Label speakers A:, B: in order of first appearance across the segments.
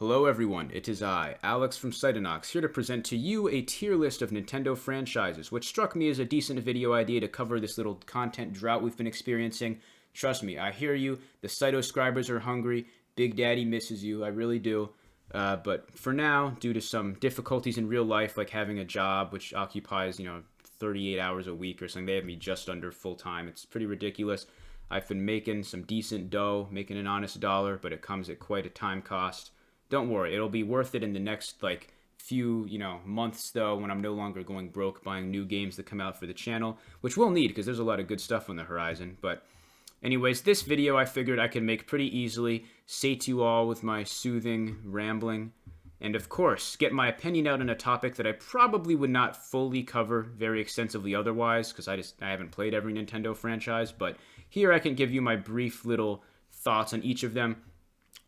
A: Hello everyone, it is I, Alex from Cytonox, here to present to you a tier list of Nintendo franchises, which struck me as a decent video idea to cover this little content drought we've been experiencing. Trust me, I hear you, the Cytoscribers are hungry, Big Daddy misses you, I really do. But for now, due to some difficulties in real life, like having a job which occupies, 38 hours a week or something, they have me just under full time. It's pretty ridiculous. I've been making some decent dough, making an honest dollar, but it comes at quite a time cost. Don't worry, it'll be worth it in the next few months though, when I'm no longer going broke buying new games that come out for the channel, which we'll need because there's a lot of good stuff on the horizon. But anyways, this video I figured I could make pretty easily, sate you all with my soothing rambling, and of course get my opinion out on a topic that I probably would not fully cover very extensively otherwise, because I haven't played every Nintendo franchise. But here I can give you my brief little thoughts on each of them.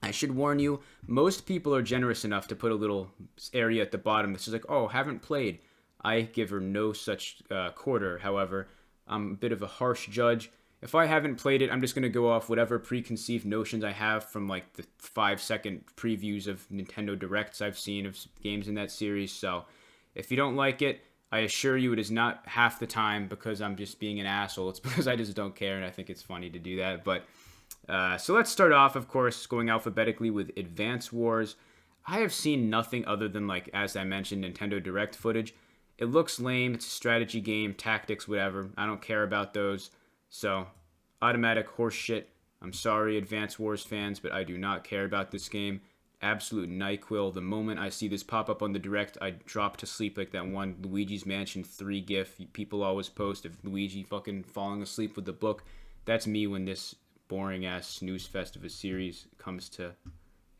A: I should warn you, most people are generous enough to put a little area at the bottom that says oh, haven't played. I give her no such quarter. However, I'm a bit of a harsh judge. If I haven't played it, I'm just going to go off whatever preconceived notions I have from the 5-second previews of Nintendo Directs I've seen of games in that series. So if you don't like it, I assure you it is not half the time because I'm just being an asshole. It's because I just don't care and I think it's funny to do that. But so let's start off, of course, going alphabetically with Advance Wars. I have seen nothing other than, as I mentioned, Nintendo Direct footage. It looks lame. It's a strategy game, tactics, whatever. I don't care about those. So, automatic horse shit. I'm sorry, Advance Wars fans, but I do not care about this game. Absolute NyQuil. The moment I see this pop up on the Direct, I drop to sleep like that one Luigi's Mansion 3 gif people always post of Luigi fucking falling asleep with the book. That's me when this boring-ass snooze fest of a series comes to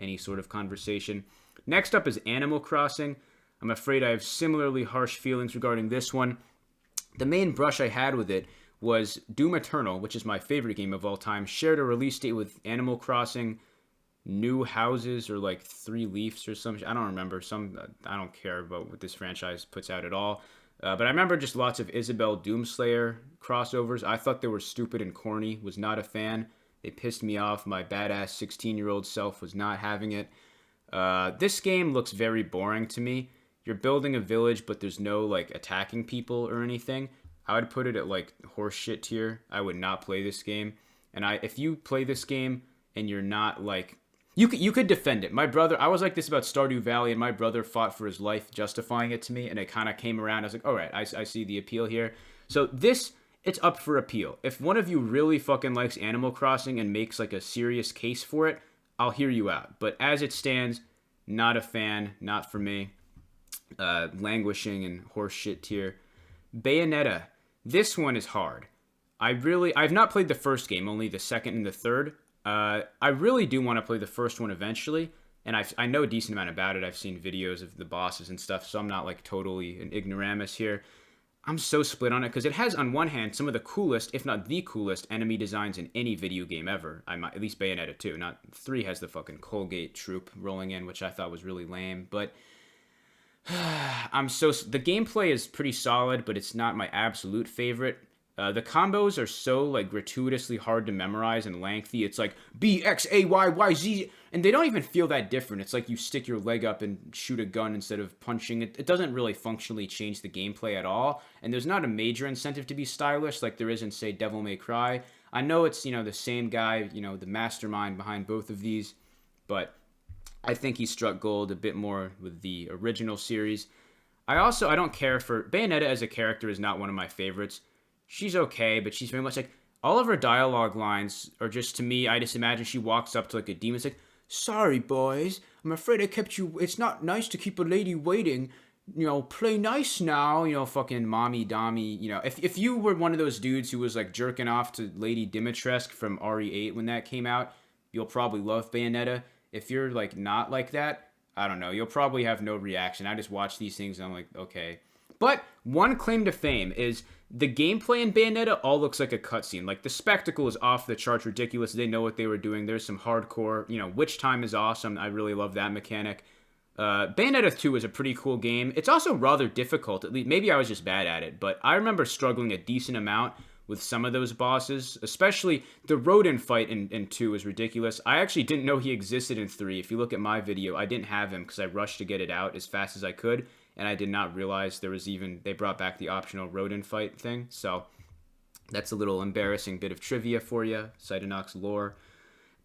A: any sort of conversation. Next up is Animal Crossing. I'm afraid I have similarly harsh feelings regarding this one. The main brush I had with it was Doom Eternal, which is my favorite game of all time, shared a release date with Animal Crossing New Houses or 3 Leafs or something. I don't remember. I don't care about what this franchise puts out at all. But I remember just lots of Isabelle Doomslayer crossovers. I thought they were stupid and corny. Was not a fan. They pissed me off. My badass 16-year-old self was not having it. This game looks very boring to me. You're building a village, but there's no attacking people or anything. I would put it at horseshit tier. I would not play this game. And if you play this game and you're not you could defend it. My brother, I was like this about Stardew Valley, and my brother fought for his life justifying it to me, and it kind of came around. I was like, all right, I see the appeal here. So this, it's up for appeal. If one of you really fucking likes Animal Crossing and makes a serious case for it, I'll hear you out. But as it stands, not a fan, not for me. Languishing in horseshit tier. Bayonetta. This one is hard. I've not played the first game, only the second and the third. I really do want to play the first one eventually, and I know a decent amount about it. I've seen videos of the bosses and stuff, so I'm not totally an ignoramus here. I'm so split on it because it has, on one hand, some of the coolest, if not the coolest, enemy designs in any video game ever. At least Bayonetta 2. Not 3 has the fucking Colgate troop rolling in, which I thought was really lame. But the gameplay is pretty solid, but it's not my absolute favorite. The combos are so gratuitously hard to memorize and lengthy. It's B X A Y Y Z, and they don't even feel that different. It's you stick your leg up and shoot a gun instead of punching it. It doesn't really functionally change the gameplay at all. And there's not a major incentive to be stylish like there is in, say, Devil May Cry. I know it's the same guy, the mastermind behind both of these, but I think he struck gold a bit more with the original series. I don't care for Bayonetta as a character is not one of my favorites. She's okay, but she's very much all of her dialogue lines are just, to me, I just imagine she walks up to a demon. It's sorry, boys, I'm afraid I kept you. It's not nice to keep a lady waiting. Play nice now. Fucking mommy dommy. If you were one of those dudes who was jerking off to Lady Dimitrescu from RE8 when that came out, you'll probably love Bayonetta. If you're not like that, I don't know. You'll probably have no reaction. I just watch these things and I'm okay. But one claim to fame is the gameplay in Bayonetta all looks like a cutscene. The spectacle is off the charts ridiculous. They know what they were doing. There's some hardcore, Witch Time is awesome. I really love that mechanic. Bayonetta 2 is a pretty cool game. It's also rather difficult. At least maybe I was just bad at it, but I remember struggling a decent amount with some of those bosses, especially the rodent fight in 2 is ridiculous. I actually didn't know he existed in 3. If you look at my video, I didn't have him because I rushed to get it out as fast as I could, and I did not realize they brought back the optional rodent fight thing. So that's a little embarrassing bit of trivia for you, Psychonauts lore.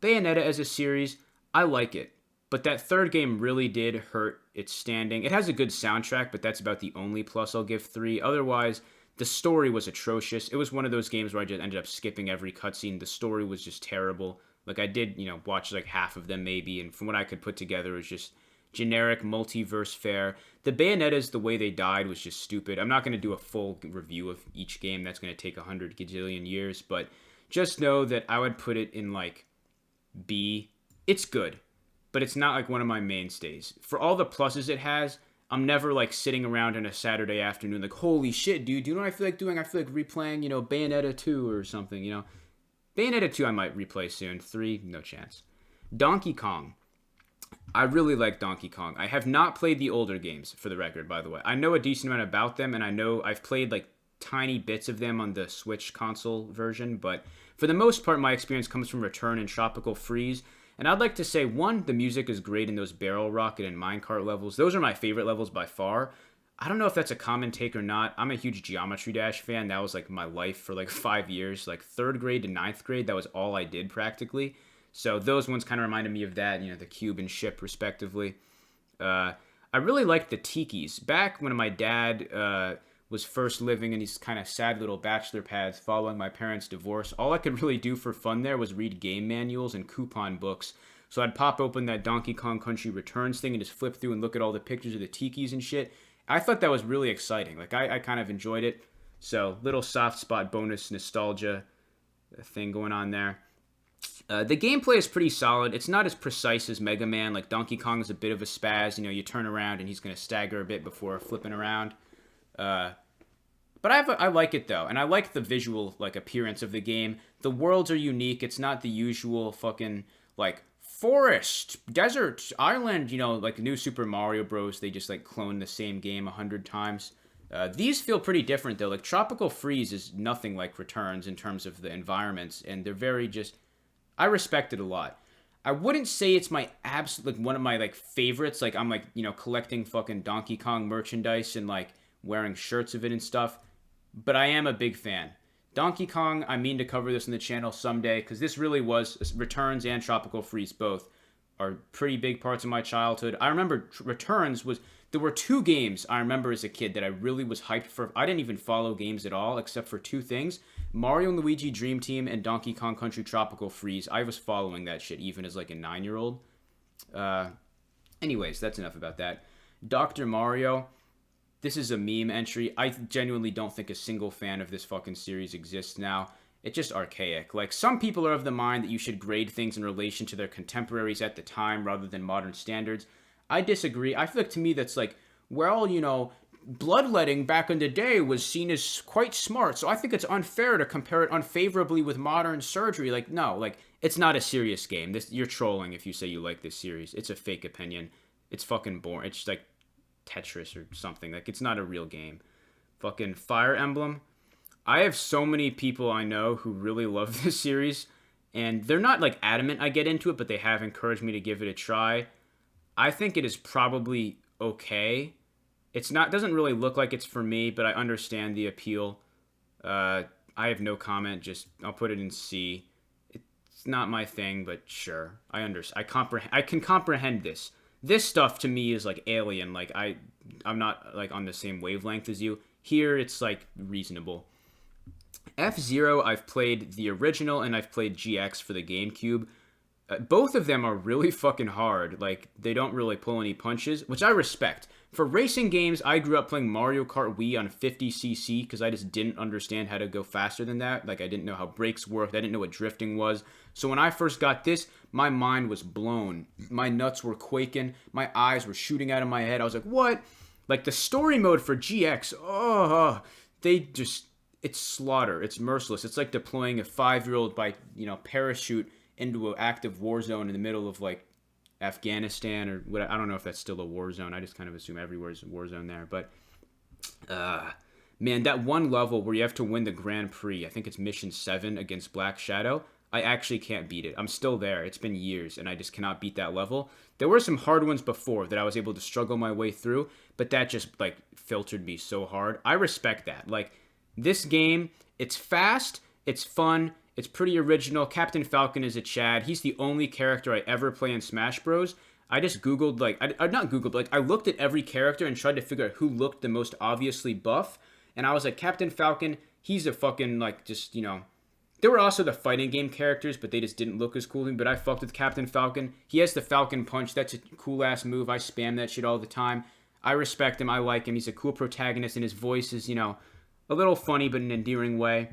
A: Bayonetta as a series, I like it. But that third game really did hurt its standing. It has a good soundtrack, but that's about the only plus I'll give 3. Otherwise, the story was atrocious. It was one of those games where I just ended up skipping every cutscene. The story was just terrible. Like, I did, watch like half of them maybe, and from what I could put together, it was just generic multiverse fare. The Bayonettas, the way they died was just stupid. I'm not going to do a full review of each game. That's going to take 100 gajillion years, but just know that I would put it in, like, B. It's good, but it's not like one of my mainstays. For all the pluses it has, I'm never like sitting around on a Saturday afternoon like, holy shit, dude, do you know what I feel like doing? I feel like replaying, Bayonetta 2 or something, Bayonetta 2 I might replay soon. 3, no chance. Donkey Kong. I really like Donkey Kong. I have not played the older games, for the record, by the way. I know a decent amount about them, and I know I've played like tiny bits of them on the Switch console version, but for the most part, my experience comes from Return and Tropical Freeze. And I'd like to say, 1, the music is great in those Barrel Rocket and Minecart levels. Those are my favorite levels by far. I don't know if that's a common take or not. I'm a huge Geometry Dash fan. That was like my life for like 5 years. Like 3rd grade to 9th grade, that was all I did practically. So those ones kind of reminded me of that, the cube and ship respectively. I really liked the Tikis. Back when my dad was first living in these kind of sad little bachelor pads following my parents' divorce, all I could really do for fun there was read game manuals and coupon books. So I'd pop open that Donkey Kong Country Returns thing and just flip through and look at all the pictures of the Tikis and shit. I thought that was really exciting. Like, I kind of enjoyed it. So, little soft spot bonus nostalgia thing going on there. The gameplay is pretty solid. It's not as precise as Mega Man. Like, Donkey Kong is a bit of a spaz. You turn around and he's going to stagger a bit before flipping around. But I like it though, and I like the visual appearance of the game. The worlds are unique. It's not the usual fucking forest, desert, island. Like New Super Mario Bros. They just clone the same game 100 times. These feel pretty different though. Like Tropical Freeze is nothing like Returns in terms of the environments, and they're very just. I respect it a lot. I wouldn't say it's my absolute one of my favorites. I'm collecting fucking Donkey Kong merchandise and wearing shirts of it and stuff. But I am a big fan. Donkey Kong, I mean to cover this on the channel someday, because this really was, Returns and Tropical Freeze both are pretty big parts of my childhood. I remember Returns there were 2 games I remember as a kid that I really was hyped for. I didn't even follow games at all, except for 2 things. Mario & Luigi Dream Team and Donkey Kong Country Tropical Freeze. I was following that shit even as a 9-year-old. Anyways, that's enough about that. Dr. Mario. This is a meme entry. I genuinely don't think a single fan of this fucking series exists now. It's just archaic. Some people are of the mind that you should grade things in relation to their contemporaries at the time rather than modern standards. I disagree. I feel to me that's bloodletting back in the day was seen as quite smart, so I think it's unfair to compare it unfavorably with modern surgery. No, it's not a serious game. You're trolling if you say you like this series. It's a fake opinion. It's fucking boring. It's just Tetris or something. It's not a real game. Fucking Fire Emblem. I have so many people I know who really love this series, and they're not adamant I get into it, but they have encouraged me to give it a try. I think it is probably okay. Doesn't really look like it's for me, but I understand the appeal. I have no comment. I'll put it in C. It's not my thing, but sure. I understand. I can comprehend this. This stuff to me is alien. I'm not on the same wavelength as you. Here it's reasonable. F-Zero, I've played the original and I've played GX for the GameCube. Both of them are really fucking hard. They don't really pull any punches, which I respect. For racing games, I grew up playing Mario Kart Wii on 50cc because I just didn't understand how to go faster than that. I didn't know how brakes worked. I didn't know what drifting was. So when I first got this, my mind was blown. My nuts were quaking. My eyes were shooting out of my head. I was like, what? The story mode for GX, it's slaughter. It's merciless. It's like deploying a 5-year-old by, parachute into an active war zone in the middle of Afghanistan or what. I don't know if that's still a war zone. I just kind of assume everywhere's a war zone there. But Man, that one level where you have to win the Grand Prix, I think it's Mission 7 against Black Shadow, I actually can't beat it. I'm still there. It's been years, and I just cannot beat that level. There were some hard ones before that I was able to struggle my way through, but that just, like, filtered me so hard. I respect that. Like, this game, it's fast, it's fun, it's pretty original. Captain Falcon is a Chad. He's the only character I ever play in Smash Bros. I just Googled, like, not Googled, like, I looked at every character and tried to figure out who looked the most obviously buff, and I was like, Captain Falcon, he's a fucking, like, just, you know, there were also the fighting game characters, but they just didn't look as cool to me, but I fucked with Captain Falcon. He has the Falcon Punch. That's a cool-ass move. I spam that shit all the time. I respect him. I like him. He's a cool protagonist, and his voice is, you know, a little funny, but in an endearing way.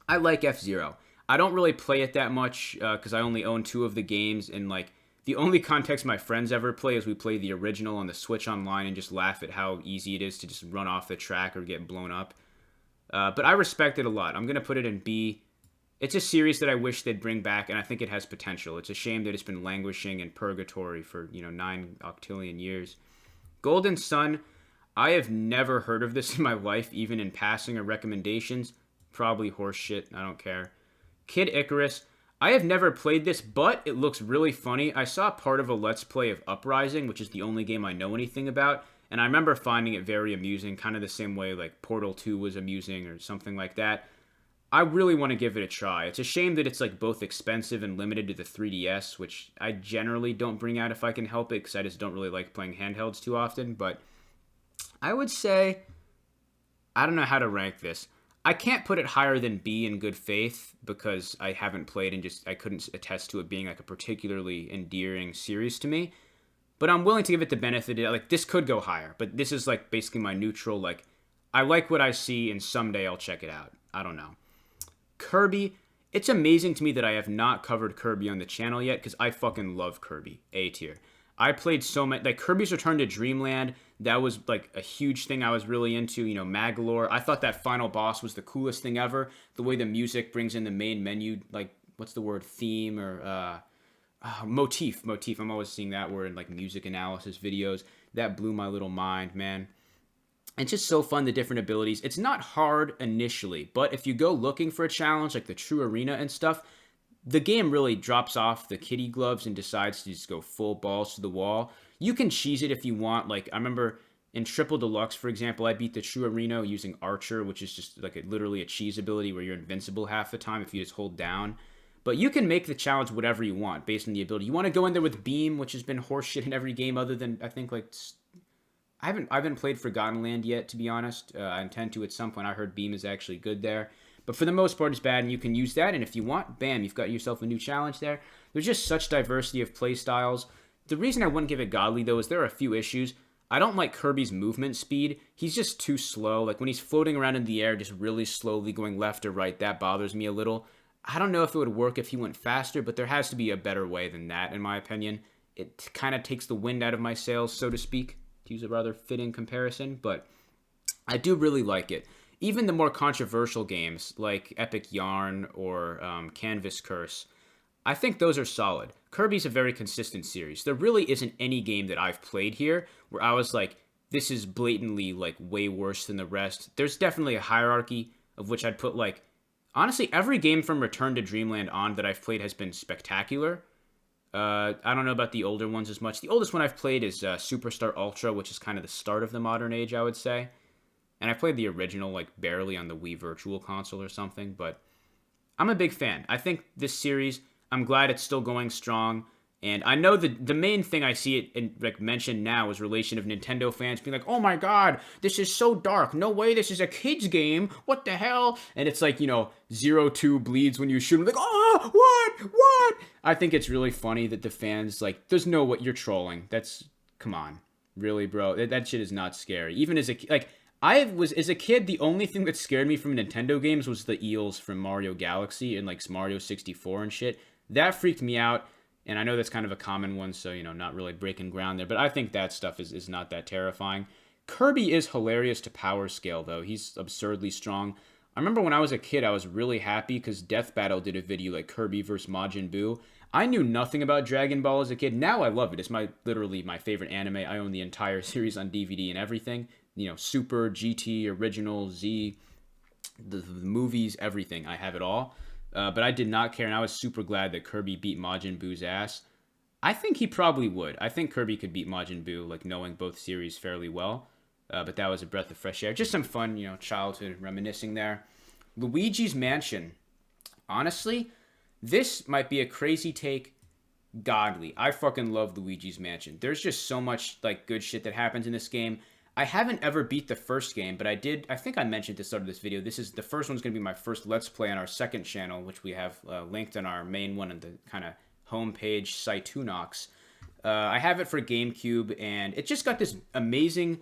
A: I like F-Zero. I don't really play it that much because I only own 2 of the games, and, like, the only context my friends ever play is we play the original on the Switch Online and just laugh at how easy it is to just run off the track or get blown up. But I respect it a lot. I'm going to put it in B. It's a series that I wish they'd bring back, and I think it has potential. It's a shame that it's been languishing in purgatory for, 9 octillion years. Golden Sun, I have never heard of this in my life, even in passing or recommendations. Probably horse shit. I don't care. Kid Icarus, I have never played this, but it looks really funny. I saw part of a Let's Play of Uprising, which is the only game I know anything about, and I remember finding it very amusing, kind of the same way like Portal 2 was amusing or something like that. I really want to give it a try. It's a shame that it's like both expensive and limited to the 3DS, which I generally don't bring out if I can help it, because I just don't really like playing handhelds too often, but I would say, I don't know how to rank this. I can't put it higher than B in good faith because I haven't played and just I couldn't attest to it being like a particularly endearing series to me. But I'm willing to give it the benefit of, like, this could go higher, but this is like basically my neutral, like, I like what I see and someday I'll check it out. I don't know. Kirby, it's amazing to me that I have not covered Kirby on the channel yet because I fucking love Kirby, A tier. I played so many, like Kirby's Return to Dreamland, that was like a huge thing I was really into, Magolor. I thought that final boss was the coolest thing ever. The way the music brings in the main menu, like, what's the word, theme or motif. I'm always seeing that word in like music analysis videos. That blew my little mind, man. It's just so fun, the different abilities. It's not hard initially, but if you go looking for a challenge, like the True Arena and stuff, the game really drops off the kitty gloves and decides to just go full balls to the wall. You can cheese it if you want. Like, I remember in Triple Deluxe, for example, I beat the True Arena using Archer, which is just like literally a cheese ability where you're invincible half the time if you just hold down. But you can make the challenge whatever you want based on the ability. You want to go in there with Beam, which has been horseshit in every game other than, I think, like, I haven't played Forgotten Land yet, to be honest. I intend to at some point. I heard Beam is actually good there. But for the most part, it's bad, and you can use that. And if you want, bam, you've got yourself a new challenge there. There's just such diversity of play styles. The reason I wouldn't give it godly, though, is there are a few issues. I don't like Kirby's movement speed. He's just too slow. Like, when he's floating around in the air, just really slowly going left or right, that bothers me a little. I don't know if it would work if he went faster, but there has to be a better way than that, in my opinion. It kind of takes the wind out of my sails, so to speak, to use a rather fitting comparison, but I do really like it. Even the more controversial games like Epic Yarn or Canvas Curse, I think those are solid. Kirby's a very consistent series. There really isn't any game that I've played here where I was like, this is blatantly like way worse than the rest. There's definitely a hierarchy of which I'd put like, honestly, every game from Return to Dreamland on that I've played has been spectacular. I don't know about the older ones as much. The oldest one I've played is Superstar Ultra, which is kind of the start of the modern age, I would say. And I played the original, like, barely on the Wii Virtual Console or something, but I'm a big fan. I think this series, I'm glad it's still going strong, and I know the main thing I see it in, like, mentioned now is relation of Nintendo fans being like, oh my god, this is so dark, no way, this is a kid's game, what the hell? And it's like, Zero Two bleeds when you shoot him, like, oh, what? I think it's really funny that the fans, like, there's no what, you're trolling. Come on. Really, bro? That shit is not scary. Even as as a kid, the only thing that scared me from Nintendo games was the eels from Mario Galaxy and, like, Mario 64 and shit. That freaked me out, and I know that's kind of a common one, so, not really breaking ground there, but I think that stuff is not that terrifying. Kirby is hilarious to power scale, though. He's absurdly strong. I remember when I was a kid, I was really happy because Death Battle did a video like Kirby vs. Majin Buu. I knew nothing about Dragon Ball as a kid. Now I love it. It's literally my favorite anime. I own the entire series on DVD and everything. Super, GT, Original, Z, the movies, everything. I have it all. But I did not care, and I was super glad that Kirby beat Majin Buu's ass. I think he probably would. I think Kirby could beat Majin Buu, like knowing both series fairly well. But that was a breath of fresh air. Just some fun, childhood reminiscing there. Luigi's Mansion. Honestly, this might be a crazy take. Godly. I fucking love Luigi's Mansion. There's just so much like good shit that happens in this game. I haven't ever beat the first game, but I think I mentioned at the start of this video, the first one's going to be my first Let's Play on our second channel, which we have linked on our main one in the kind of homepage, Cytunox. I have it for GameCube, and it just got this amazing,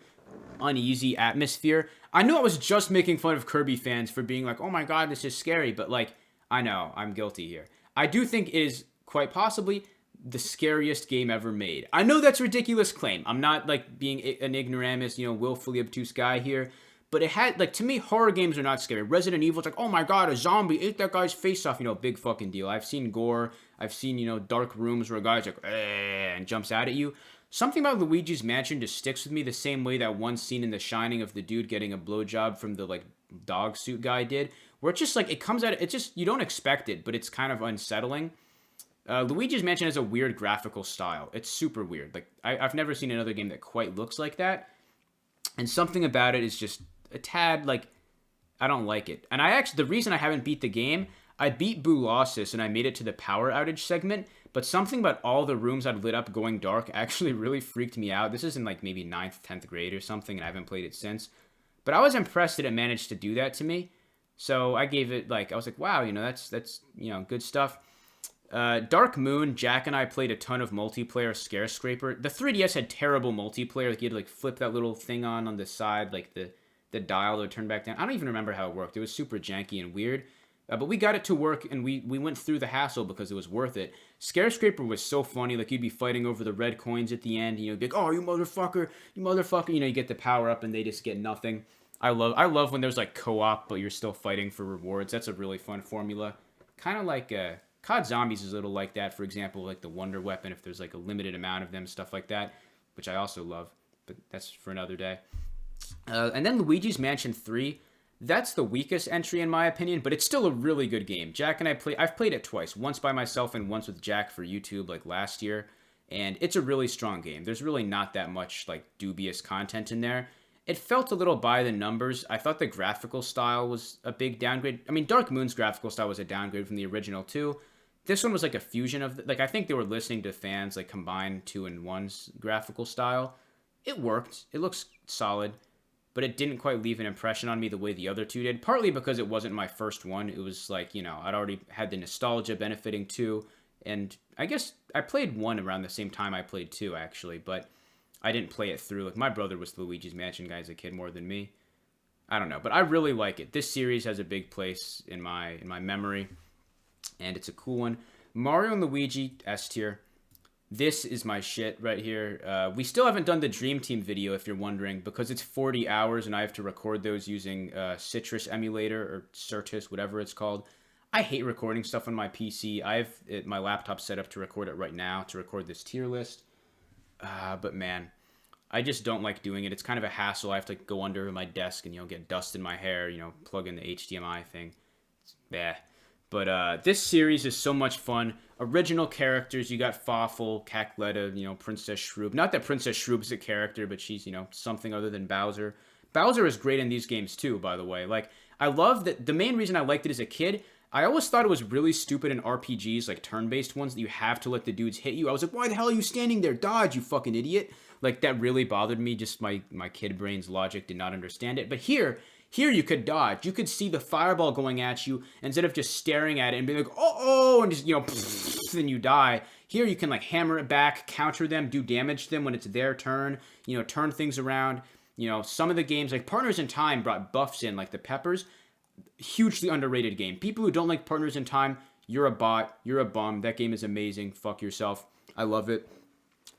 A: uneasy atmosphere. I know I was just making fun of Kirby fans for being like, oh my god, this is scary, but like, I know, I'm guilty here. I do think it is quite possibly the scariest game ever made. I know that's a ridiculous claim. I'm not like being an ignoramus, willfully obtuse guy here. But it had, like, to me, horror games are not scary. Resident Evil's like, oh my god, a zombie ate that guy's face off, big fucking deal. I've seen gore. I've seen, dark rooms where a guy's like, and jumps out at you. Something about Luigi's Mansion just sticks with me the same way that one scene in The Shining of the dude getting a blowjob from the, like, dog suit guy did. Where it's just, like, it comes out, it's just, you don't expect it, but it's kind of unsettling. Luigi's Mansion has a weird graphical style. It's super weird. Like, I've never seen another game that quite looks like that. And something about it is just a tad, like, I don't like it. And the reason I haven't beat the game, I beat Boolossus and I made it to the power outage segment, but something about all the rooms I'd lit up going dark actually really freaked me out. This is in, like, maybe 9th, 10th grade or something, and I haven't played it since. But I was impressed that it managed to do that to me. So I gave it, like, I was like, wow, that's good stuff. Dark Moon, Jack and I played a ton of multiplayer Scarescraper. The 3DS had terrible multiplayer. Like, you had to, like, flip that little thing on the side, like the dial that would turn back down. I don't even remember how it worked. It was super janky and weird. But we got it to work, and we went through the hassle because it was worth it. Scarescraper was so funny. Like, you'd be fighting over the red coins at the end. Be like, oh, you motherfucker. You get the power up, and they just get nothing. I love when there's, like, co-op, but you're still fighting for rewards. That's a really fun formula. Kind of like COD Zombies is a little like that. For example, like the Wonder Weapon, if there's, like, a limited amount of them, stuff like that, which I also love. But that's for another day. And then Luigi's Mansion 3, that's the weakest entry in my opinion, but it's still a really good game. Jack and I've played it twice, once by myself and once with Jack for YouTube, like last year, and it's a really strong game. There's really not that much, like, dubious content in there. It felt a little by the numbers. I thought the graphical style was a big downgrade. I mean, Dark Moon's graphical style was a downgrade from the original too. This one was like a fusion of, like, I think they were listening to fans, like, combine 2 and 1's graphical style. It worked. It looks solid. But it didn't quite leave an impression on me the way the other two did, partly because it wasn't my first one. It was like, I'd already had the nostalgia benefiting 2, and I guess I played 1 around the same time I played 2, actually, but I didn't play it through. Like, my brother was the Luigi's Mansion guy as a kid more than me. I don't know, but I really like it. This series has a big place in my memory, and it's a cool one. Mario and Luigi, S tier. This is my shit right here. We still haven't done the Dream Team video, if you're wondering, because it's 40 hours and I have to record those using Citrus Emulator or Certus, whatever it's called. I hate recording stuff on my PC. I have my laptop set up to record it right now, to record this tier list. But man, I just don't like doing it. It's kind of a hassle. I have to go under my desk and, get dust in my hair, plug in the HDMI thing. Bah. But this series is so much fun. Original characters, you got Fawful, Cackletta, Princess Shroob. Not that Princess Shroob's a character, but she's, something other than Bowser. Bowser is great in these games too, by the way. Like, I love that. The main reason I liked it as a kid, I always thought it was really stupid in RPGs, like turn-based ones, that you have to let the dudes hit you. I was like, why the hell are you standing there? Dodge, you fucking idiot. Like, that really bothered me. Just my kid brain's logic did not understand it. But here you could dodge. You could see the fireball going at you instead of just staring at it and be like, oh, and just, then you die. Here you can, like, hammer it back, counter them, do damage to them when it's their turn, turn things around. Some of the games, like Partners in Time brought buffs in, like the peppers. Hugely underrated game. People who don't like Partners in Time, you're a bot, you're a bum. That game is amazing. Fuck yourself. I love it.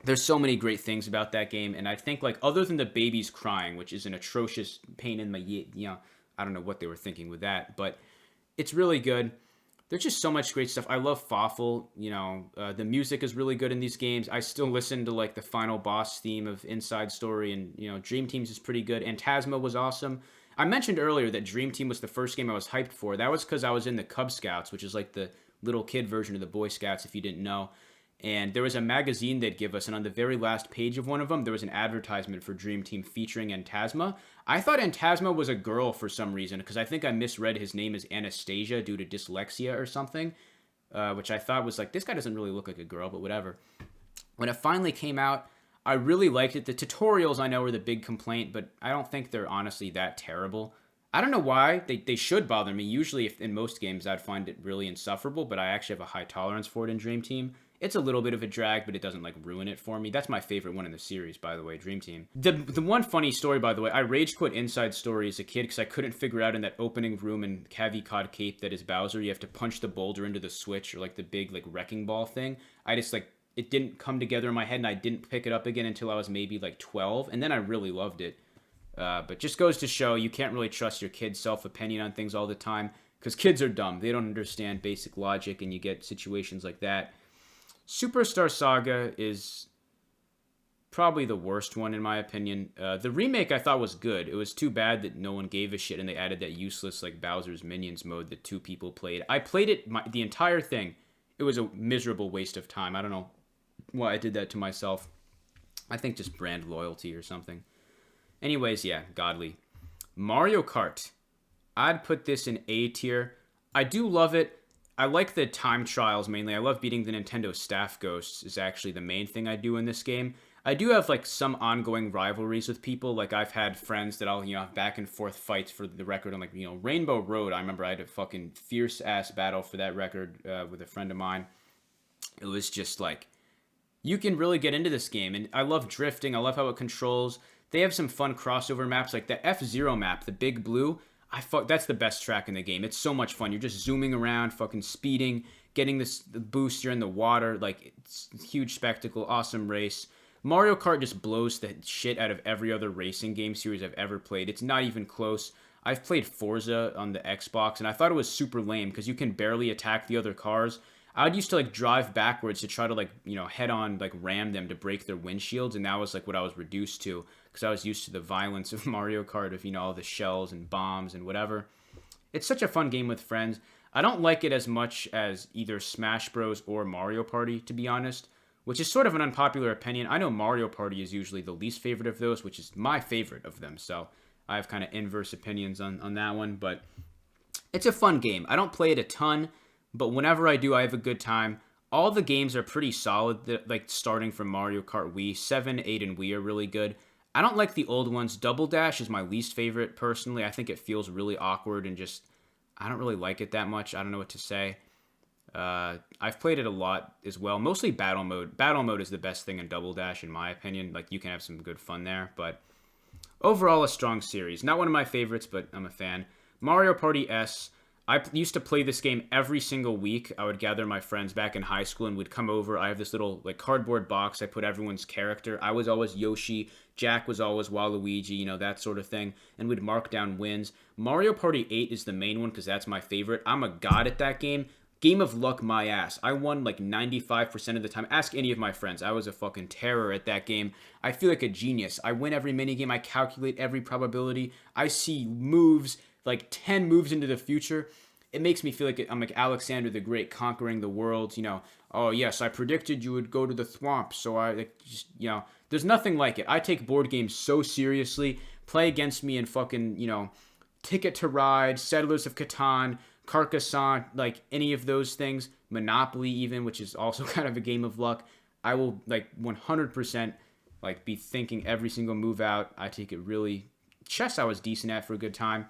A: There's so many great things about that game, and I think, like, other than the babies crying, which is an atrocious pain in my, I don't know what they were thinking with that, but it's really good. There's just so much great stuff. I love Fawful. The music is really good in these games. I still listen to like the final boss theme of Inside Story, and Dream Teams is pretty good. And Phantasma was awesome. I mentioned earlier that Dream Team was the first game I was hyped for. That was because I was in the Cub Scouts, which is like the little kid version of the Boy Scouts, if you didn't know. And there was a magazine they'd give us, and on the very last page of one of them, there was an advertisement for Dream Team featuring Phantasma. I thought Phantasma was a girl for some reason, because I think I misread his name as Anastasia due to dyslexia or something, which I thought was like, this guy doesn't really look like a girl, but whatever. When it finally came out, I really liked it. The tutorials, I know, were the big complaint, but I don't think they're honestly that terrible. I don't know why. They should bother me. Usually, in most games, I'd find it really insufferable, but I actually have a high tolerance for it in Dream Team. It's a little bit of a drag, but it doesn't, like, ruin it for me. That's my favorite one in the series, by the way, Dream Team. The one funny story, by the way, I rage quit Inside Story as a kid because I couldn't figure out in that opening room in Cavi Cod Cape that is Bowser, you have to punch the boulder into the switch or, like, the big, like, wrecking ball thing. I just, like, it didn't come together in my head, and I didn't pick it up again until I was maybe, like, 12, and then I really loved it. But just goes to show you can't really trust your kid's self-opinion on things all the time because kids are dumb. They don't understand basic logic, and you get situations like that. Superstar Saga is probably the worst one in my opinion. The remake I thought was good. It was too bad that no one gave a shit and they added that useless like Bowser's Minions mode that 2 people played. I played it the entire thing. It was a miserable waste of time. I don't know why I did that to myself. I think just brand loyalty or something. Anyways, yeah, godly. Mario Kart. I'd put this in A tier. I do love it. I like the time trials mainly. I love beating the Nintendo staff ghosts is actually the main thing I do in this game. I do have like some ongoing rivalries with people. Like I've had friends that I'll, have back and forth fights for the record on like, Rainbow Road. I remember I had a fucking fierce ass battle for that record with a friend of mine. It was just like, you can really get into this game. And I love drifting. I love how it controls. They have some fun crossover maps like the F-Zero map, the Big Blue. That's the best track in the game. It's so much fun. You're just zooming around, fucking speeding, getting this boost. You're in the water. Like, it's a huge spectacle. Awesome race. Mario Kart just blows the shit out of every other racing game series I've ever played. It's not even close. I've played Forza on the Xbox, and I thought it was super lame because you can barely attack the other cars. I used to, like, drive backwards to try to, like, head on, like, ram them to break their windshields, and that was, like, what I was reduced to because I was used to the violence of Mario Kart of, all the shells and bombs and whatever. It's such a fun game with friends. I don't like it as much as either Smash Bros. Or Mario Party, to be honest, which is sort of an unpopular opinion. I know Mario Party is usually the least favorite of those, which is my favorite of them, so I have kind of inverse opinions on that one, but it's a fun game. I don't play it a ton, but whenever I do, I have a good time. All the games are pretty solid, like starting from Mario Kart Wii. 7, 8, and Wii are really good. I don't like the old ones. Double Dash is my least favorite, personally. I think it feels really awkward and just, I don't really like it that much. I don't know what to say. I've played it a lot as well. Mostly Battle Mode. Battle Mode is the best thing in Double Dash, in my opinion. Like, you can have some good fun there, but overall, a strong series. Not one of my favorites, but I'm a fan. Mario Party S. I used to play this game every single week. I would gather my friends back in high school and we'd come over. I have this little like cardboard box. I put everyone's character. I was always Yoshi. Jack was always Waluigi, that sort of thing. And we'd mark down wins. Mario Party 8 is the main one because that's my favorite. I'm a god at that game. Game of luck, my ass. I won like 95% of the time. Ask any of my friends. I was a fucking terror at that game. I feel like a genius. I win every minigame. I calculate every probability. I see moves, like 10 moves into the future. It makes me feel like I'm like Alexander the Great conquering the world. Oh yes, I predicted you would go to the swamp, so I like just there's nothing like it. I take board games so seriously. Play against me in fucking Ticket to Ride, Settlers of Catan, Carcassonne, like any of those things. Monopoly even, which is also kind of a game of luck. I will like 100% like be thinking every single move out. I take it really. Chess I was decent at for a good time.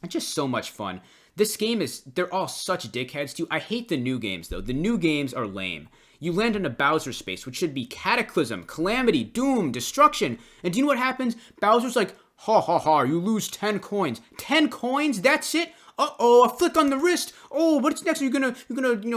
A: It's just so much fun. This game they're all such dickheads too. I hate the new games though. The new games are lame. You land in a Bowser space, which should be cataclysm, calamity, doom, destruction. And do you know what happens? Bowser's like, ha ha ha, you lose 10 coins. 10 coins? That's it? Uh-oh, a flick on the wrist. Oh, what's next? You're gonna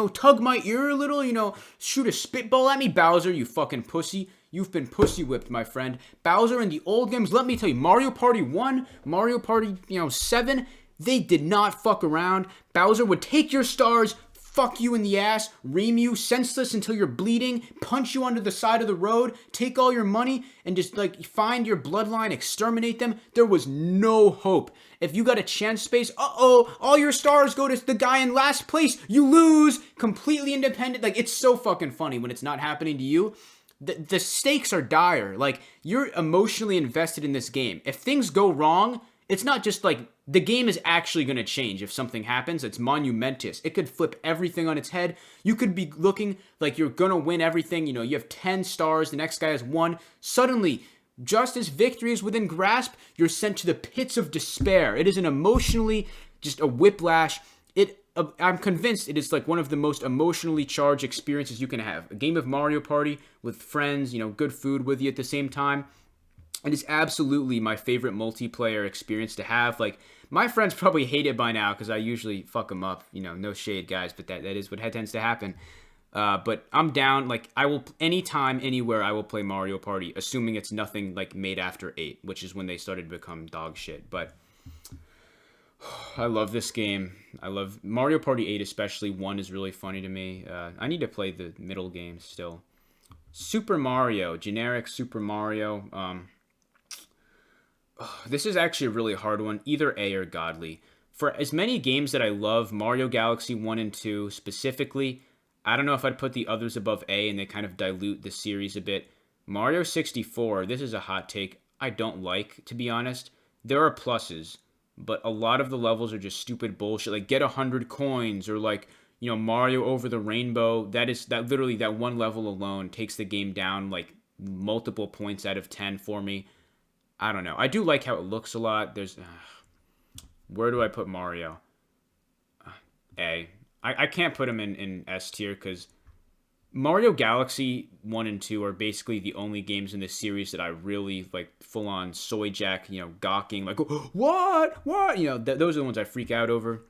A: tug my ear a little, shoot a spitball at me? Bowser, you fucking pussy. You've been pussy whipped, my friend. Bowser in the old games, let me tell you, Mario Party 1, Mario Party, 7, They did not fuck around. Bowser would take your stars, fuck you in the ass, ream you senseless until you're bleeding, punch you onto the side of the road, take all your money, and just like find your bloodline, exterminate them. There was no hope. If you got a chance space, all your stars go to the guy in last place. You lose. Completely independent. Like, it's so fucking funny when it's not happening to you. The stakes are dire. Like, you're emotionally invested in this game. If things go wrong, it's not just like the game is actually going to change if something happens. It's monumentous. It could flip everything on its head. You could be looking like you're going to win everything. You know, you have 10 stars. The next guy has 1. Suddenly, just as victory is within grasp, you're sent to the pits of despair. It is an emotionally, just a whiplash. I'm convinced it is like one of the most emotionally charged experiences you can have. A game of Mario Party with friends, you know, good food with you at the same time. It is absolutely my favorite multiplayer experience to have. Like, my friends probably hate it by now because I usually fuck them up. You know, no shade, guys, but that is what tends to happen. But I'm down. Like, I will, anytime, anywhere, I will play Mario Party, assuming it's nothing like made after 8, which is when they started to become dog shit. But I love this game. I love Mario Party 8 especially. 1 is really funny to me. I need to play the middle games still. Super Mario, generic Super Mario. This is actually a really hard one. Either A or Godly. For as many games that I love, Mario Galaxy 1 and 2 specifically, I don't know if I'd put the others above A, and they kind of dilute the series a bit. Mario 64, this is a hot take, I don't like, to be honest. There are pluses, but a lot of the levels are just stupid bullshit. Like, get 100 coins, or like, you know, Mario over the rainbow. That literally, that one level alone takes the game down like multiple points out of 10 for me. I don't know. I do like how it looks a lot. Where do I put Mario? A. I can't put him in S tier because Mario Galaxy 1 and 2 are basically the only games in this series that I really like, full on soy jack, you know, gawking, like, what? You know, those are the ones I freak out over.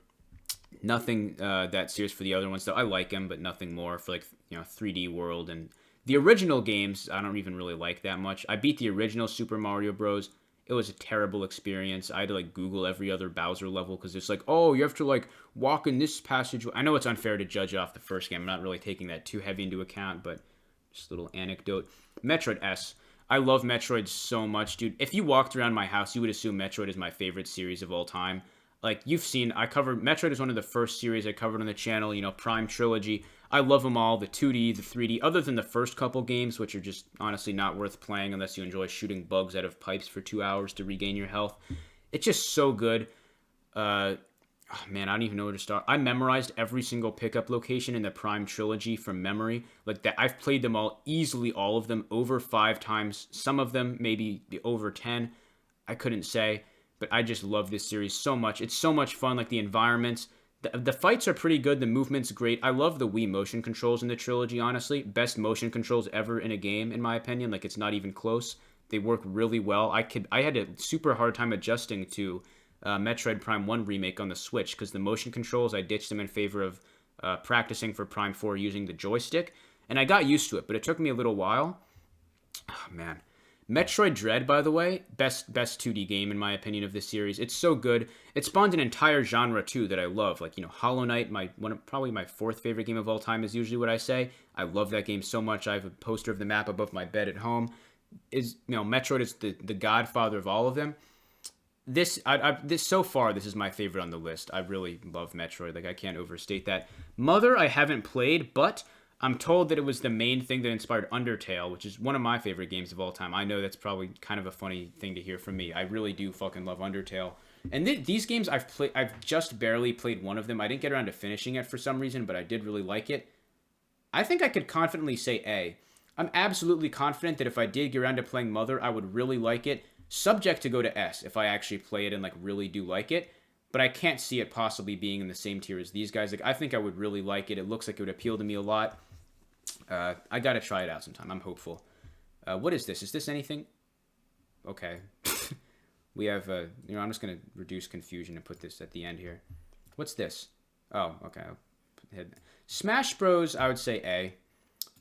A: Nothing that serious for the other ones, though. I like them, but nothing more for, like, you know, 3D World. And the original games, I don't even really like that much. I beat the original Super Mario Bros. It was a terrible experience. I had to, like, Google every other Bowser level because it's like, oh, you have to, like, walk in this passage. I know it's unfair to judge off the first game. I'm not really taking that too heavy into account, but just a little anecdote. Metroid S. I love Metroid so much, dude. If you walked around my house, you would assume Metroid is my favorite series of all time. Like, you've seen, Metroid is one of the first series I covered on the channel, you know, Prime Trilogy. I love them all, the 2D, the 3D, other than the first couple games, which are just honestly not worth playing unless you enjoy shooting bugs out of pipes for 2 hours to regain your health. It's just so good. Oh man, I don't even know where to start. I memorized every single pickup location in the Prime Trilogy from memory. Like, that, I've played them all, easily all of them, over 5 times. Some of them maybe over 10. I couldn't say. But I just love this series so much. It's so much fun, like the environments. The fights are pretty good. The movement's great. I love the Wii motion controls in the trilogy, honestly. Best motion controls ever in a game, in my opinion. Like, it's not even close. They work really well. I had a super hard time adjusting to Metroid Prime 1 remake on the Switch because the motion controls, I ditched them in favor of practicing for Prime 4 using the joystick. And I got used to it, but it took me a little while. Oh, man. Metroid Dread, by the way, best 2D game in my opinion of this series. It's so good. It spawned an entire genre too that I love. Like, you know, Hollow Knight, probably my 4th favorite game of all time is usually what I say. I love that game so much. I have a poster of the map above my bed at home. Metroid is the godfather of all of them. This so far, this is my favorite on the list. I really love Metroid. Like, I can't overstate that. Mother, I haven't played, but I'm told that it was the main thing that inspired Undertale, which is one of my favorite games of all time. I know that's probably kind of a funny thing to hear from me. I really do fucking love Undertale. And these games I've just barely played one of them. I didn't get around to finishing it for some reason, but I did really like it. I think I could confidently say A. I'm absolutely confident that if I did get around to playing Mother, I would really like it. Subject to go to S if I actually play it and like really do like it. But I can't see it possibly being in the same tier as these guys. Like, I think I would really like it. It looks like it would appeal to me a lot. I gotta try it out sometime. I'm hopeful. What is this? Is this anything? Okay. We have, I'm just gonna reduce confusion and put this at the end here. What's this? Oh, okay. Smash Bros, I would say A.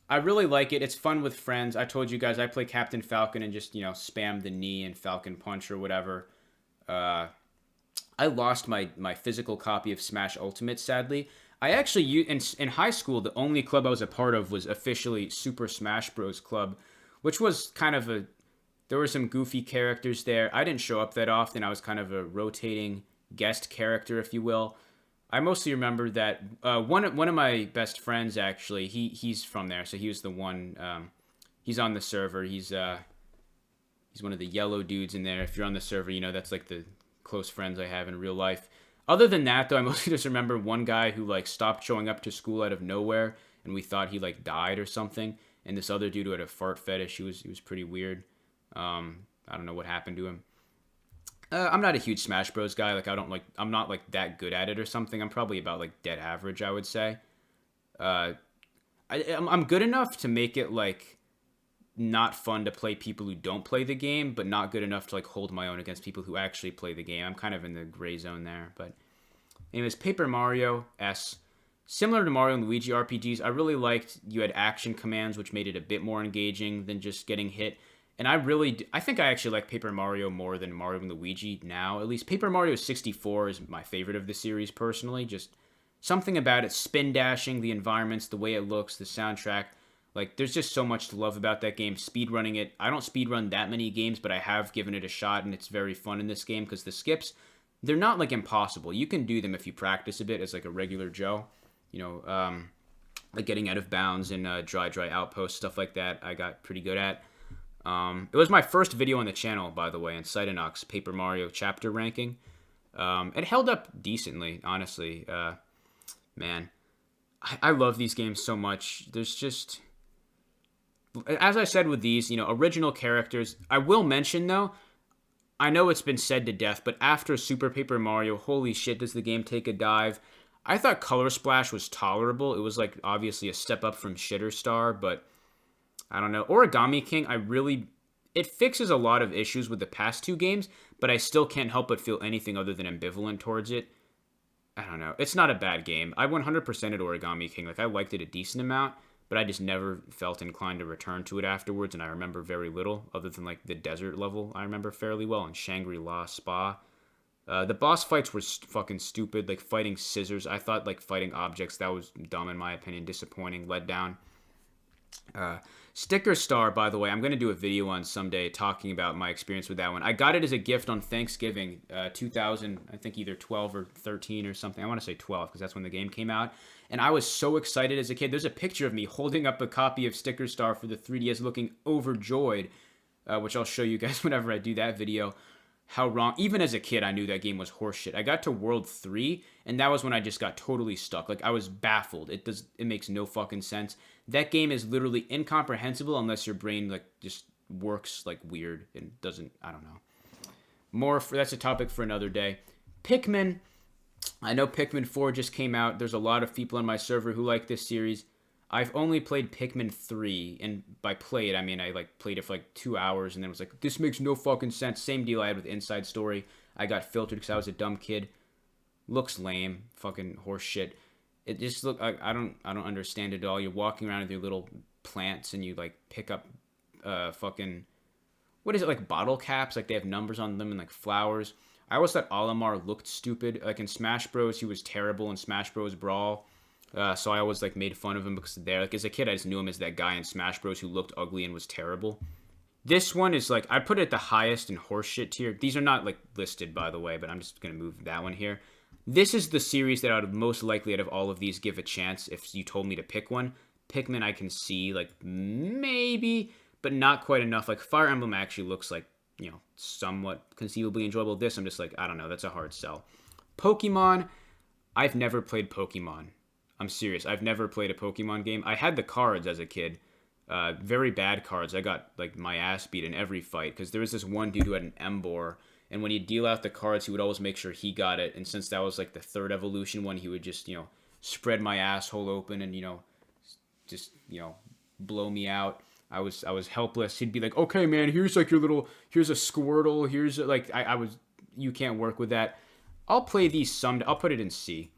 A: I really like it. It's fun with friends. I told you guys I play Captain Falcon and just, spam the knee and Falcon Punch or whatever. I lost my physical copy of Smash Ultimate, sadly. I actually, in high school, the only club I was a part of was officially Super Smash Bros. Club, which was kind of there were some goofy characters there. I didn't show up that often. I was kind of a rotating guest character, if you will. I mostly remember that one of my best friends, actually, he's from there, so he was the one. He's on the server. He's one of the yellow dudes in there. If you're on the server, that's like the close friends I have in real life. Other than that, though, I mostly just remember one guy who like stopped showing up to school out of nowhere, and we thought he like died or something. And this other dude who had a fart fetish, he was pretty weird. I don't know what happened to him. I'm not a huge Smash Bros. Guy. Like I'm not like that good at it or something. I'm probably about like dead average, I would say. I'm good enough to make it like not fun to play people who don't play the game, but not good enough to like hold my own against people who actually play the game. I'm kind of in the gray zone there. But anyways, Paper Mario S. Similar to Mario and Luigi RPGs, I really liked you had action commands, which made it a bit more engaging than just getting hit. And I think I actually like Paper Mario more than Mario and Luigi now. At least Paper Mario 64 is my favorite of the series personally. Just something about it, spin dashing, the environments, the way it looks, the soundtrack. Like, there's just so much to love about that game. Speedrunning it, I don't speedrun that many games, but I have given it a shot, and it's very fun in this game because the skips, they're not, like, impossible. You can do them if you practice a bit as, like, a regular Joe. Like getting out of bounds and dry outposts, stuff like that, I got pretty good at. It was my first video on the channel, by the way, in Cytonox, Paper Mario chapter ranking. It held up decently, honestly. Man, I love these games so much. There's just... As I said with these, original characters. I will mention, though, I know it's been said to death, but after Super Paper Mario, holy shit, does the game take a dive. I thought Color Splash was tolerable. It was, like, obviously a step up from Shitter Star, but I don't know. Origami King, it fixes a lot of issues with the past two games, but I still can't help but feel anything other than ambivalent towards it. I don't know. It's not a bad game. I 100%ed Origami King. Like, I liked it a decent amount, but I just never felt inclined to return to it afterwards, and I remember very little, other than, like, the desert level I remember fairly well, and Shangri-La Spa. The boss fights were fucking stupid, like, fighting scissors. I thought, like, fighting objects, that was dumb in my opinion, disappointing, let down. Sticker Star, by the way, I'm going to do a video on someday talking about my experience with that one. I got it as a gift on Thanksgiving, 2000, I think either 12 or 13 or something. I want to say 12 because that's when the game came out. And I was so excited as a kid. There's a picture of me holding up a copy of Sticker Star for the 3DS looking overjoyed, which I'll show you guys whenever I do that video. How wrong. Even as a kid, I knew that game was horseshit. I got to World 3, and that was when I just got totally stuck. Like, I was baffled. It makes no fucking sense. That game is literally incomprehensible unless your brain, like, just works, like, weird and doesn't, I don't know. That's a topic for another day. Pikmin. I know Pikmin 4 just came out. There's a lot of people on my server who like this series. I've only played Pikmin 3, and by played, I mean I like played it for like 2 hours and then was like, this makes no fucking sense. Same deal I had with Inside Story. I got filtered because I was a dumb kid. Looks lame. Fucking horse shit. It just I don't understand it at all. You're walking around with your little plants and you like pick up fucking, what is it, like bottle caps? Like they have numbers on them and like flowers. I always thought Olimar looked stupid. Like in Smash Bros, he was terrible in Smash Bros Brawl. So I always like made fun of him because there. Like as a kid, I just knew him as that guy in Smash Bros who looked ugly and was terrible. This one is like, I put it at the highest in horseshit tier. These are not like listed, by the way, but I'm just gonna move that one here. This is the series that I would most likely out of all of these give a chance if you told me to pick one. Pikmin I can see like maybe, but not quite enough. Like Fire Emblem actually looks like, somewhat conceivably enjoyable. This I'm just like, I don't know, that's a hard sell. Pokemon, I've never played Pokemon. I'm serious. I've never played a Pokemon game. I had the cards as a kid. Very bad cards. I got like my ass beat in every fight because there was this one dude who had an Emboar, and when he'd deal out the cards, he would always make sure he got it. And since that was like the third evolution one, he would just, spread my asshole open and, just, blow me out. I was helpless. He'd be like, okay, man, here's like here's a Squirtle. Here's like, you can't work with that. I'll play these someday. I'll put it in C.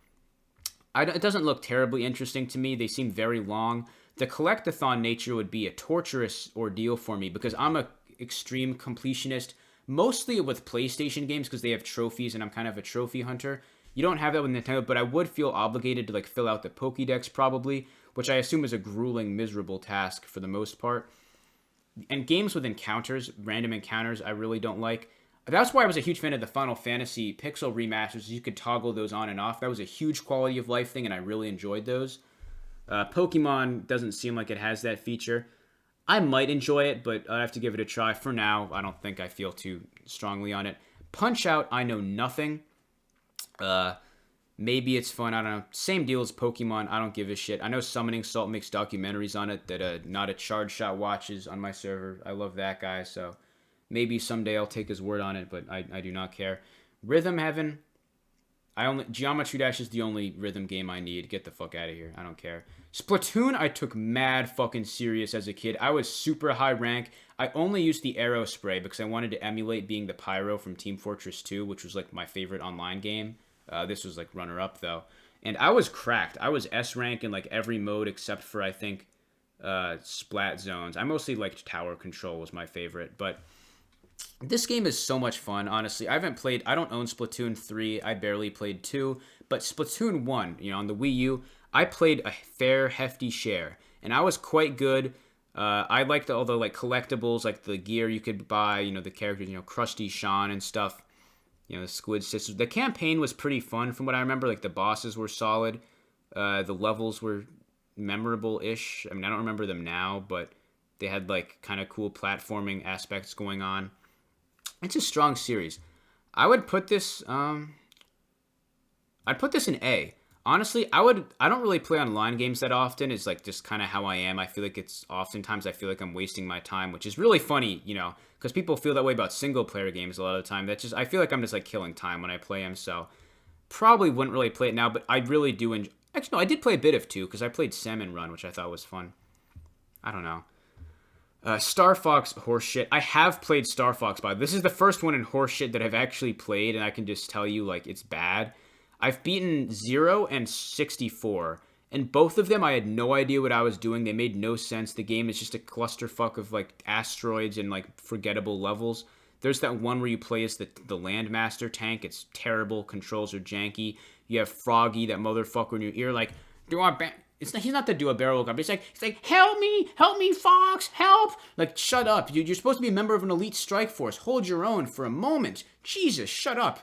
A: It doesn't look terribly interesting to me. They seem very long. The collectathon nature would be a torturous ordeal for me because I'm a extreme completionist, mostly with PlayStation games because they have trophies and I'm kind of a trophy hunter. You don't have that with Nintendo, but I would feel obligated to like fill out the Pokédex probably, which I assume is a grueling, miserable task for the most part. And games with encounters, random encounters, I really don't like. That's why I was a huge fan of the Final Fantasy Pixel remasters. You could toggle those on and off. That was a huge quality of life thing, and I really enjoyed those. Pokemon doesn't seem like it has that feature. I might enjoy it, but I have to give it a try. For now, I don't think I feel too strongly on it. Punch Out, I know nothing. Maybe it's fun. I don't know. Same deal as Pokemon. I don't give a shit. I know Summoning Salt makes documentaries on it that Not a Charge Shot watches on my server. I love that guy, so maybe someday I'll take his word on it, but I do not care. Rhythm Heaven. Geometry Dash is the only rhythm game I need. Get the fuck out of here. I don't care. Splatoon, I took mad fucking serious as a kid. I was super high rank. I only used the arrow spray because I wanted to emulate being the Pyro from Team Fortress 2, which was like my favorite online game. This was like runner-up though. And I was cracked. I was S rank in like every mode except for I think Splat Zones. I mostly liked Tower Control was my favorite, but this game is so much fun, honestly. I don't own Splatoon 3. I barely played 2, but Splatoon 1, on the Wii U, I played a fair hefty share, and I was quite good. I liked all the like collectibles, like the gear you could buy, the characters, Krusty Sean and stuff. The Squid Sisters. The campaign was pretty fun from what I remember. Like the bosses were solid. The levels were memorable-ish. I mean, I don't remember them now, but they had like kind of cool platforming aspects going on. It's a strong series. I would put this I'd put this in A. Honestly, I don't really play online games that often. It's like just kind of how I am. I feel like oftentimes I feel like I'm wasting my time, which is really funny, because people feel that way about single player games a lot of the time. I feel like I'm just like killing time when I play them, so probably wouldn't really play it now, but I really do enjoy. Actually, no, I did play a bit of 2 because I played Salmon Run, which I thought was fun. I don't know. Star Fox Horseshit. I have played Star Fox, but this is the first one in Horseshit that I've actually played, and I can just tell you, like, it's bad. I've beaten 0 and 64, and both of them I had no idea what I was doing. They made no sense. The game is just a clusterfuck of, like, asteroids and, like, forgettable levels. There's that one where you play as the Landmaster tank. It's terrible. Controls are janky. You have Froggy, that motherfucker in your ear, like, he's not the do a barrel guy, but he's like, help me, Fox, help! Like, shut up. You're supposed to be a member of an elite strike force. Hold your own for a moment. Jesus, shut up.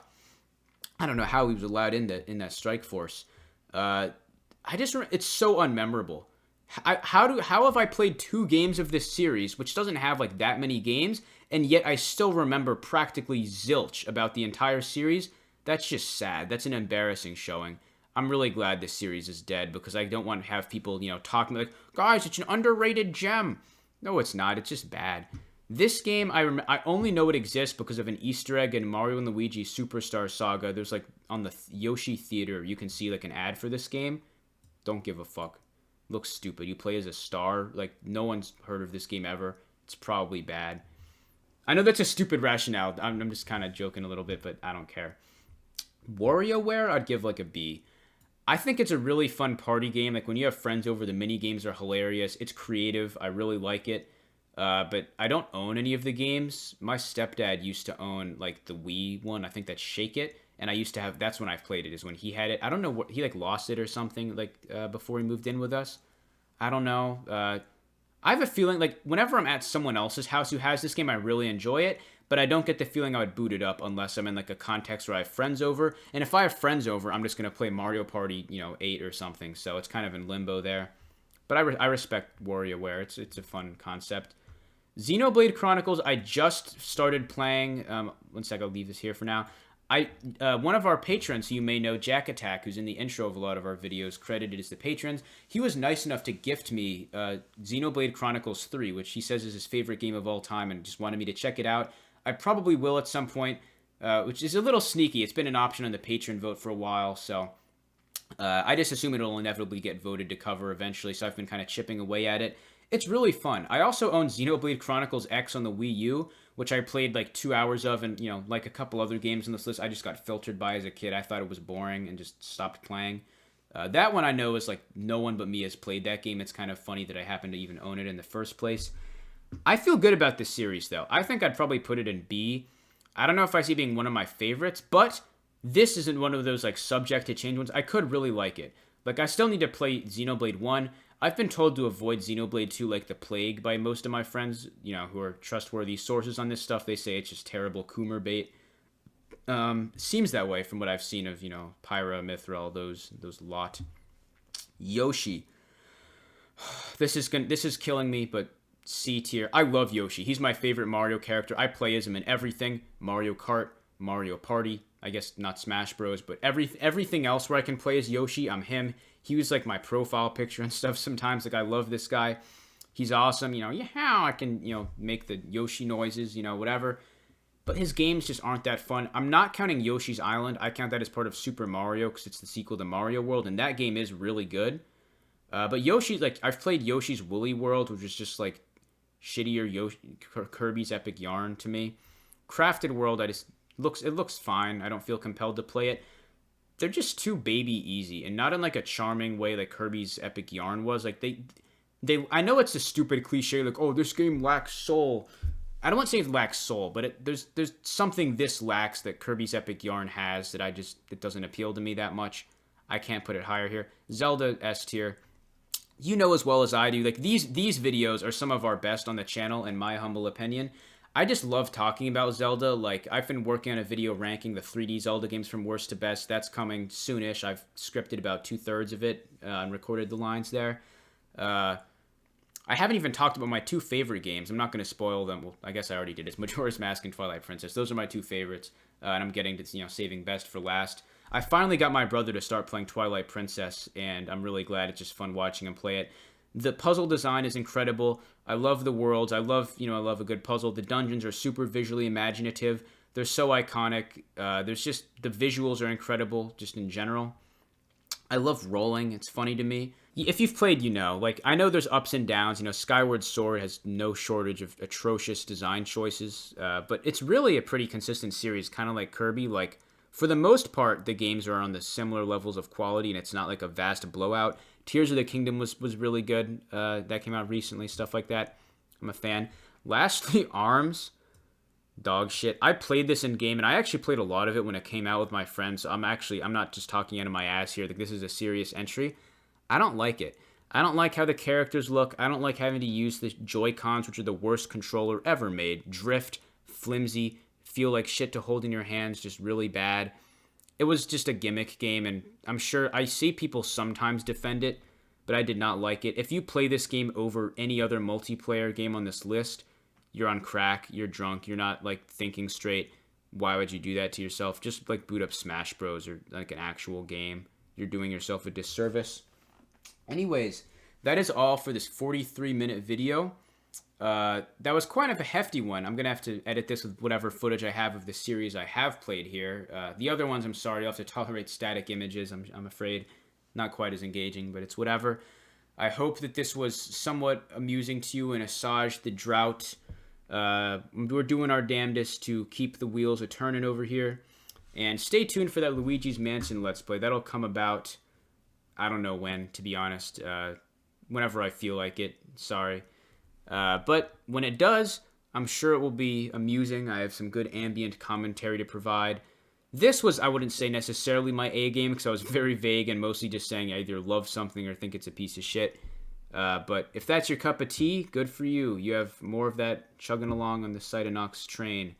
A: I don't know how he was allowed in that strike force. It's so unmemorable. How have I played 2 games of this series, which doesn't have like that many games, and yet I still remember practically zilch about the entire series? That's just sad. That's an embarrassing showing. I'm really glad this series is dead because I don't want to have people, talking like, guys, it's an underrated gem. No, it's not. It's just bad. This game, I only know it exists because of an Easter egg in Mario and Luigi Superstar Saga. There's like on the Yoshi Theater, you can see like an ad for this game. Don't give a fuck. Looks stupid. You play as a star. Like, no one's heard of this game ever. It's probably bad. I know that's a stupid rationale. I'm just kind of joking a little bit, but I don't care. WarioWare, I'd give like a B. I think it's a really fun party game. Like, when you have friends over, the mini games are hilarious. It's creative. I really like it. But I don't own any of the games. My stepdad used to own, like, the Wii one. I think that's Shake It. And I used to have... That's when I've played it, is when he had it. I don't know what... He, like, lost it or something, like, before he moved in with us. I don't know. I have a feeling, like, whenever I'm at someone else's house who has this game, I really enjoy it. But I don't get the feeling I would boot it up unless I'm in, like, a context where I have friends over. And if I have friends over, I'm just going to play Mario Party, 8 or something. So it's kind of in limbo there. But I respect WarioWare. It's a fun concept. Xenoblade Chronicles, I just started playing. One sec, I'll leave this here for now. One of our patrons, who you may know, Jack Attack, who's in the intro of a lot of our videos, credited as the patrons, he was nice enough to gift me Xenoblade Chronicles 3, which he says is his favorite game of all time, and just wanted me to check it out. I probably will at some point, which is a little sneaky. It's been an option on the patron vote for a while, so I just assume it'll inevitably get voted to cover eventually, so I've been kind of chipping away at it. It's really fun. I also own Xenoblade Chronicles X on the Wii U, which I played like 2 hours of, and like a couple other games on this list, I just got filtered by as a kid. I thought it was boring and just stopped playing. That one I know is like no one but me has played that game. It's kind of funny that I happen to even own it in the first place. I feel good about this series though. I think I'd probably put it in B. I don't know if I see it being one of my favorites, but this isn't one of those like subject to change ones. I could really like it. Like I still need to play Xenoblade 1. I've been told to avoid Xenoblade 2 like the plague by most of my friends, you know, who are trustworthy sources on this stuff. They say it's just terrible Coomer bait. Seems that way from what I've seen of, you know, Pyra, Mithril, those lot. Yoshi. This is killing me, but C tier. I love Yoshi. He's my favorite Mario character. I play as him in everything. Mario Kart, Mario Party. I guess not Smash Bros, but everything else where I can play as Yoshi, I'm him. He was like my profile picture and stuff sometimes. Like I love this guy. He's awesome. You know, yeah, I can, you know, make the Yoshi noises, you know, whatever. But his games just aren't that fun. I'm not counting Yoshi's Island. I count that as part of Super Mario because it's the sequel to Mario World, and that game is really good. But Yoshi's, like, I've played Yoshi's Woolly World, which is just, like, shittier Kirby's Epic Yarn to me. Crafted World, it looks fine. I don't feel compelled to play it. They're just too baby easy, and not in, like, a charming way like Kirby's Epic Yarn was. Like, I know it's a stupid cliche, like, oh, this game lacks soul. I don't want to say it lacks soul, but there's something this lacks that Kirby's Epic Yarn has that it doesn't appeal to me that much. I can't put it higher here. Zelda S tier. You know as well as I do, like these videos are some of our best on the channel in my humble opinion. I just love talking about Zelda. Like I've been working on a video ranking the 3D Zelda games from worst to best. That's coming soonish. I've scripted about 2/3 of it and recorded the lines there. I haven't even talked about my two favorite games. I'm not going to spoil them. Well, I guess I already did. It's Majora's Mask and Twilight Princess. Those are my two favorites, and I'm getting to, you know, saving best for last. I finally got my brother to start playing Twilight Princess, and I'm really glad. It's just fun watching him play it. The puzzle design is incredible. I love the worlds. I love a good puzzle. The dungeons are super visually imaginative. They're so iconic. There's just, the visuals are incredible, just in general. I love rolling. It's funny to me. If you've played, you know, like, I know there's ups and downs. You know, Skyward Sword has no shortage of atrocious design choices, but it's really a pretty consistent series, kind of like Kirby. Like, for the most part, the games are on the similar levels of quality, and it's not like a vast blowout. Tears of the Kingdom was really good. That came out recently, stuff like that. I'm a fan. Lastly, ARMS. Dog shit. I played this in game, and I actually played a lot of it when it came out with my friends. So I'm not just talking out of my ass here. Like, this is a serious entry. I don't like it. I don't like how the characters look. I don't like having to use the Joy-Cons, which are the worst controller ever made. Drift, flimsy, feel like shit to hold in your hands, just really bad. It was just a gimmick game, and I'm sure I see people sometimes defend it, but I did not like it. If you play this game over any other multiplayer game on this list, you're on crack, you're drunk, you're not, like, thinking straight. Why would you do that to yourself? Just, like, boot up Smash Bros. Or, like, an actual game. You're doing yourself a disservice. Anyways, that is all for this 43-minute video. That was quite of a hefty one. I'm going to have to edit this with whatever footage I have of the series I have played here. The other ones, I'm sorry, I'll have to tolerate static images, I'm afraid. Not quite as engaging, but it's whatever. I hope that this was somewhat amusing to you and assuaged the drought. We're doing our damnedest to keep the wheels a-turning over here. And stay tuned for that Luigi's Mansion Let's Play. That'll come about, I don't know when, to be honest. Whenever I feel like it. Sorry. But when it does, I'm sure it will be amusing. I have some good ambient commentary to provide. This was, I wouldn't say necessarily my A game, because I was very vague and mostly just saying I either love something or think it's a piece of shit. But if that's your cup of tea, good for you. You have more of that chugging along on the Cytonox train.